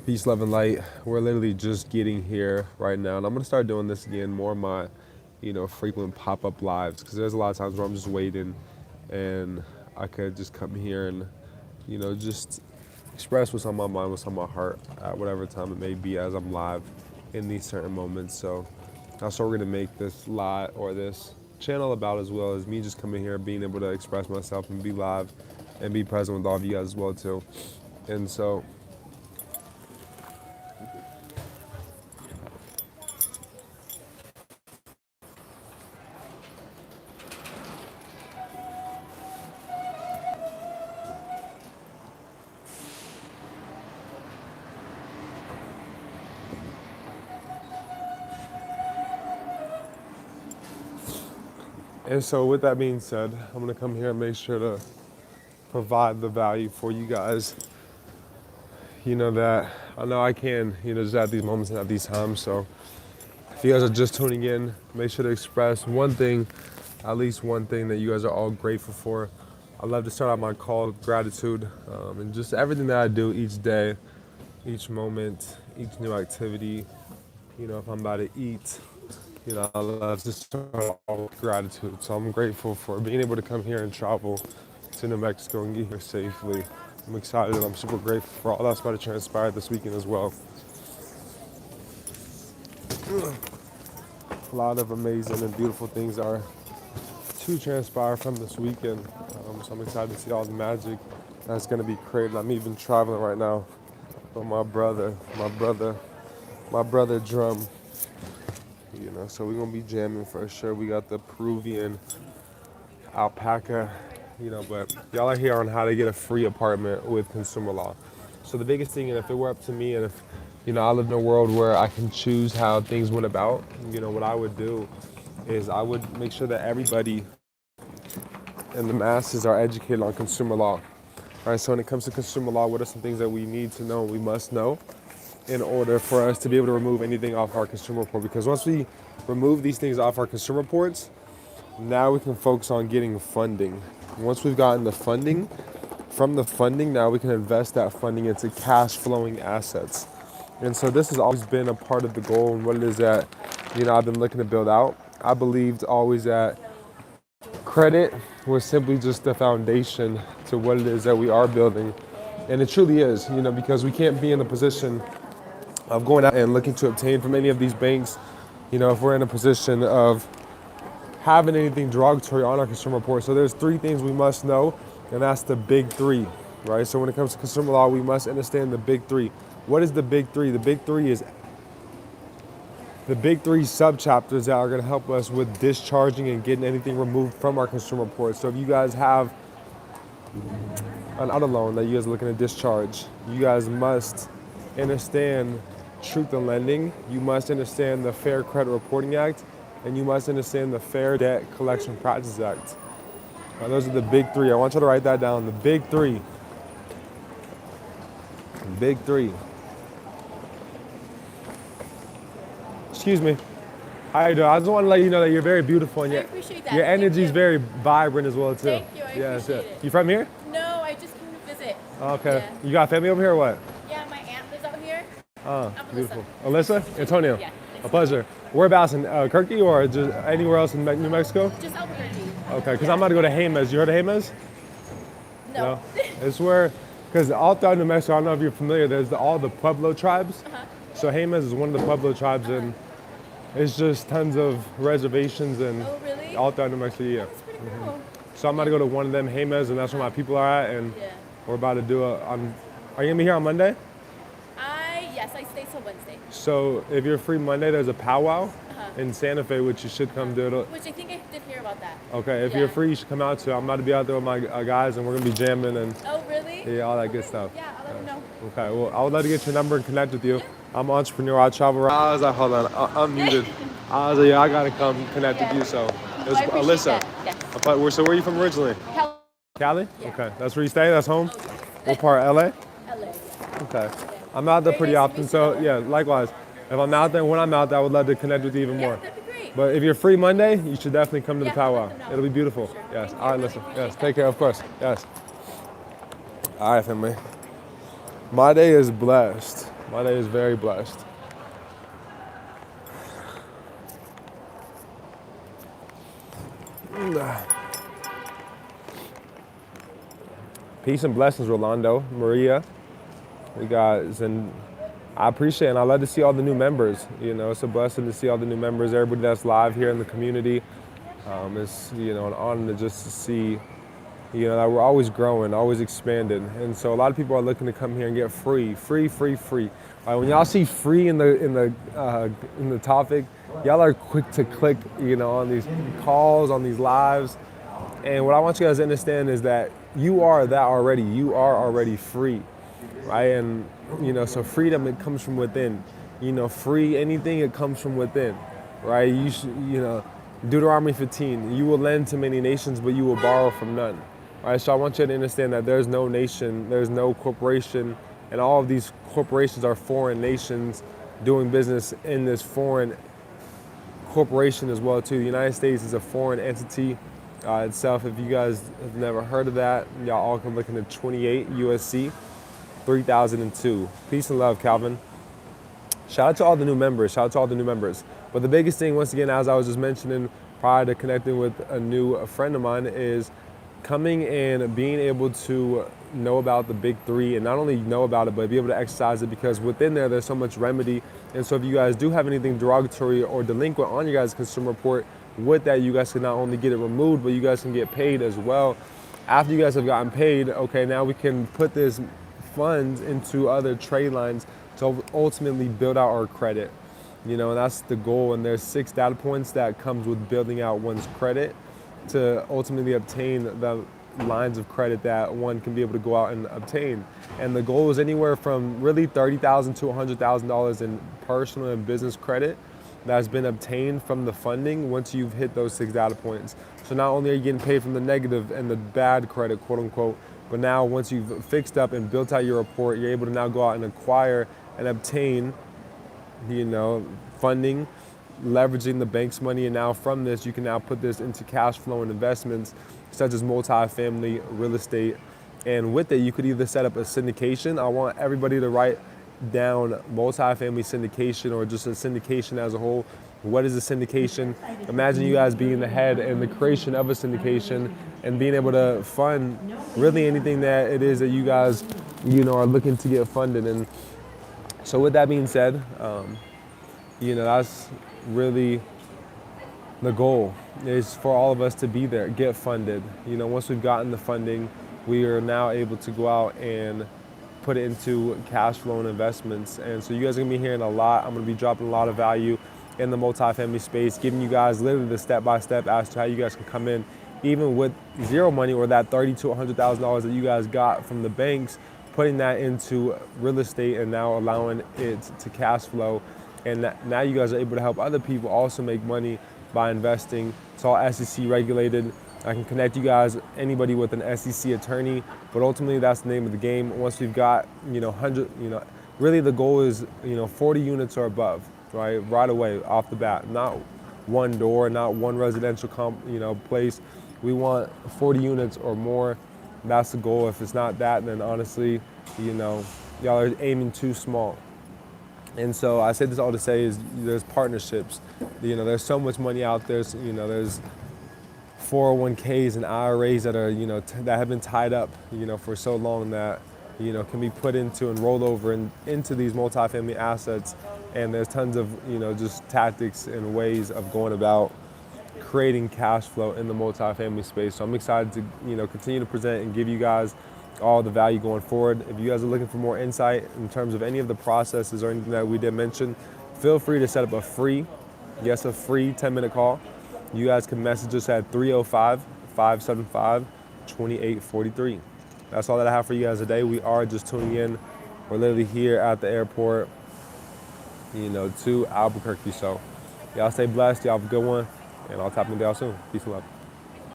Peace, love, and light. We're literally just getting here right now, and I'm gonna start doing this again more of my, frequent pop-up lives because there's a lot of times where I'm just waiting, and I could just come here and, just express what's on my mind, what's on my heart at whatever time it may be as I'm live in these certain moments. So that's what we're gonna make this live or this channel about, as well as me just coming here, being able to express myself and be live and be present with all of you guys as well too. And so. And so with that being said, I'm gonna come here and make sure to provide the value for you guys. That I know I can, just at these moments and at these times. So if you guys are just tuning in, make sure to express one thing, at least one thing that you guys are all grateful for. I love to start out my call with gratitude, and just everything that I do each day, each moment, each new activity. If I'm about to eat, I love to start all with gratitude. So I'm grateful for being able to come here and travel to New Mexico and get here safely. I'm excited and I'm super grateful for all that's about to transpire this weekend as well. A lot of amazing and beautiful things are to transpire from this weekend. So I'm excited to see all the magic that's going to be created. I'm even traveling right now with my brother Drum. So we're gonna be jamming for sure. We got the Peruvian alpaca, but y'all are here on how to get a free apartment with consumer law. So the biggest thing, and if it were up to me, and if, I live in a world where I can choose how things went about, what I would do is I would make sure that everybody and the masses are educated on consumer law. All right, so when it comes to consumer law, what are some things that we need to know, we must know, in order for us to be able to remove anything off our consumer report? Because once we remove these things off our consumer reports, now we can focus on getting funding. Once we've gotten the funding, from the funding, now we can invest that funding into cash flowing assets. And so this has always been a part of the goal and what it is that, I've been looking to build out. I believed always that credit was simply just the foundation to what it is that we are building. And it truly is, because we can't be in a position of going out and looking to obtain from any of these banks, if we're in a position of having anything derogatory on our consumer report. So there's three things we must know, and that's the big three, right? So when it comes to consumer law, we must understand the big three. What is the big three? The big three is the big three sub-chapters that are gonna help us with discharging and getting anything removed from our consumer report. So if you guys have an auto loan that you guys are looking to discharge, you guys must understand truth in lending, you must understand the Fair Credit Reporting Act, and you must understand the Fair Debt Collection Practices Act. Now, those are the big three. I want you to write that down. The big three. The big three. Excuse me. How you doing? I just want to let you know that you're very beautiful and I appreciate that. your energy is very vibrant as well too. Thank you. I appreciate it. You from here? No, I just came to visit. Okay. Yeah. You got family over here or what? Yeah, my aunt lives out here. Oh, I'm beautiful. Alyssa. Alyssa? Antonio? Yeah. A pleasure. Whereabouts in Kirky or just anywhere else in New Mexico? Just Albuquerque. Okay, because I'm about to go to Jemez. You heard of Jemez? No. It's where, because all throughout New Mexico, I don't know if you're familiar, there's all the Pueblo tribes. So Jemez is one of the Pueblo tribes, and it's just tons of reservations and Oh, really? all throughout New Mexico, yeah. That's pretty cool. So I'm about to go to one of them, Jemez, and that's where my people are at, and Yeah. we're about to do are you gonna be here on Monday? Yes, I stay till Wednesday. So if you're free Monday, there's a powwow in Santa Fe, which you should come do. Which I think I did hear about that. Okay, if Yeah. you're free, you should come out too. I'm about to be out there with my guys, and we're gonna be jamming and Oh, really? yeah, all that good stuff. Yeah, I'll let you know. Okay, well, I would love to get your number and connect with you. I'm an entrepreneur. I travel around. I was like, hold on, I'm muted. I was like, yeah, I gotta come connect with you. So it was I appreciate Alyssa. that. Yes. So where are you from originally? Cali. Cali? Yeah. Okay, that's where you stay. That's home. Oh, yes. What part? LA? LA, yeah. Okay. I'm out there pretty nice to often, meet so you. yeah, likewise. If I'm out there, when I'm out there, I would love to connect with you even more. That'd be great. But if you're free Monday, you should definitely come to the Yeah, I'll powwow. let them know. It'll be beautiful. Sure. Yes. Thank All right, you. listen. Appreciate Yes. that. Take care, of course. Yes. All right, family. My day is blessed. My day is very blessed. Peace and blessings, Rolando, Maria. We got Zen. I appreciate it, and I love to see all the new members. You know, it's a blessing to see all the new members, everybody that's live here in the community. It's, you know, an honor to just to see, you know, that we're always growing, always expanding. And so a lot of people are looking to come here and get free. When y'all see free in the topic, y'all are quick to click, you know, on these calls, on these lives. And what I want you guys to understand is that you are that already. You are already free, right? And, you know, so freedom, it comes from within. You know, free anything, it comes from within, right? You know, Deuteronomy 15, you will lend to many nations, but you will borrow from none, right? So I want you to understand that there's no nation, there's no corporation, and all of these corporations are foreign nations doing business in this foreign corporation as well too. The United States is a foreign entity itself. If you guys have never heard of that, y'all all can look into 28 USC 3002. Peace and love, Calvin. Shout out to all the new members. But the biggest thing, once again, as I was just mentioning prior to connecting with a friend of mine, is coming and being able to know about the big three, and not only know about it, but be able to exercise it, because within there's so much remedy. And so if you guys do have anything derogatory or delinquent on your guys' consumer report, with that, you guys can not only get it removed, but you guys can get paid as well. After you guys have gotten paid, okay, now we can put this funds into other trade lines to ultimately build out our credit. You know, and that's the goal. And there's 6 data points that comes with building out one's credit to ultimately obtain the lines of credit that one can be able to go out and obtain. And the goal is anywhere from really $30,000 to $100,000 in personal and business credit that's been obtained from the funding once you've hit those 6 data points. So not only are you getting paid from the negative and the bad credit, quote unquote, but now once you've fixed up and built out your report, you're able to now go out and acquire and obtain, you know, funding, leveraging the bank's money. And now from this, you can now put this into cash flow and investments such as multifamily, real estate. And with it, you could either set up a syndication. I want everybody to write down multifamily syndication, or just a syndication as a whole. What is a syndication? Imagine you guys being the head in the creation of a syndication and being able to fund really anything that it is that you guys, you know, are looking to get funded. And so with that being said, you know, that's really the goal, is for all of us to be there, get funded. You know, once we've gotten the funding, we are now able to go out and put it into cash flow and investments. And so you guys are gonna be hearing a lot. I'm gonna be dropping a lot of value in the multifamily space, giving you guys literally the step-by-step as to how you guys can come in, even with zero money, or that $30,000 to $100,000 that you guys got from the banks, putting that into real estate and now allowing it to cash flow. And now you guys are able to help other people also make money by investing. It's all SEC regulated. I can connect you guys, anybody with an SEC attorney, but ultimately that's the name of the game. Once we've got, you know, 100, you know, really the goal is, you know, 40 units or above, right away, off the bat. Not one door, not one residential place. We want 40 units or more. That's the goal. If it's not that, then honestly, you know, y'all are aiming too small. And so I say this all to say is there's partnerships. You know, there's so much money out there. So, you know, there's 401ks and IRAs that are, you know, that have been tied up, you know, for so long that, you know, can be put into and rolled over into these multifamily assets. And there's tons of, you know, just tactics and ways of going about creating cash flow in the multifamily space. So I'm excited to, you know, continue to present and give you guys all the value going forward. If you guys are looking for more insight in terms of any of the processes or anything that we did mention, feel free to set up a free 10-minute call. You guys can message us at 305-575-2843. That's all that I have for you guys today. We are just tuning in. We're literally here at the airport, you know, to Albuquerque. So y'all stay blessed. Y'all have a good one. And I'll tap into y'all soon. Peace and love.